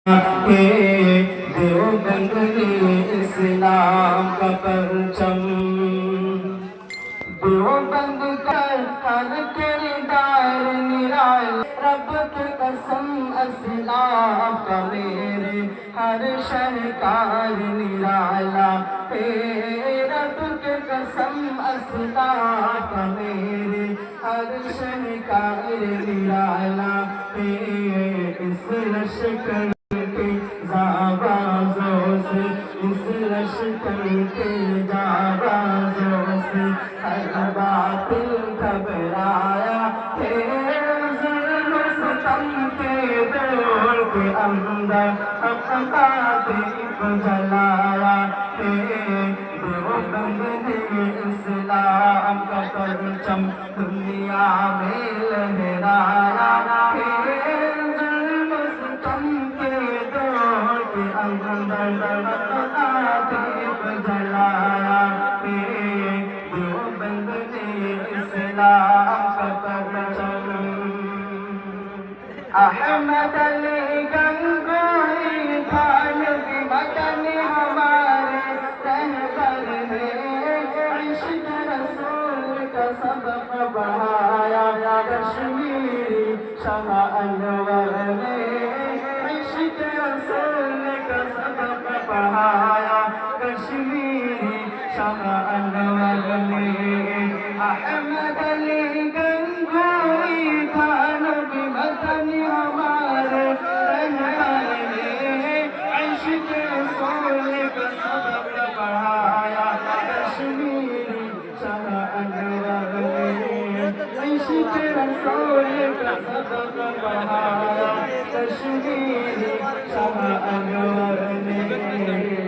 دیوبند اسلام کا پرچم دیوبند کا ہر کردار نرالا رب کی قسم اسلام کا میرے ہر شہکار نرالا رب کی قسم اسلام کا میرے ہر شہکار نرالا اس لشکر اس لشکر کے جابازوں سے ہر باطل گھبرایا ظلم ستم کے دور کے اندر اپنا دیپ جلایا دیوبند نے اسلام کا پرچم دنیا میں لہرایا ظلم ستم کے دور کے اندر اپنا دیپ جلایا دیوبند نے اسلام کا پرچم احمد علی گنگوئی خان کی وطن ہمارے رہبر ہے عشق رسول کا سبق بڑھایا کشمیری شاہ انور نے عشق رسول کا سبق پڑھایا کشمیری شاہ انور نے احمد علی گنگوئی خان کی وطن ہمارے رہبر نے عشق رسول کا سبق پڑھایا کشمیری شاہ انور نے عشق رسول کا سبق پڑھایا کشمیری شاہ انور نے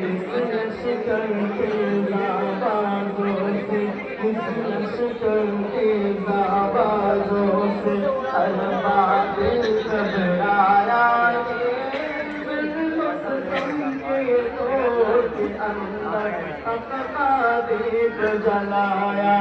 اس لشکر کے جابازوں سے اس لشکر کے جابازوں سے ہر باطل گھبرایا ظلم ستم کے دور کے اندر اپنا دیپ جلایا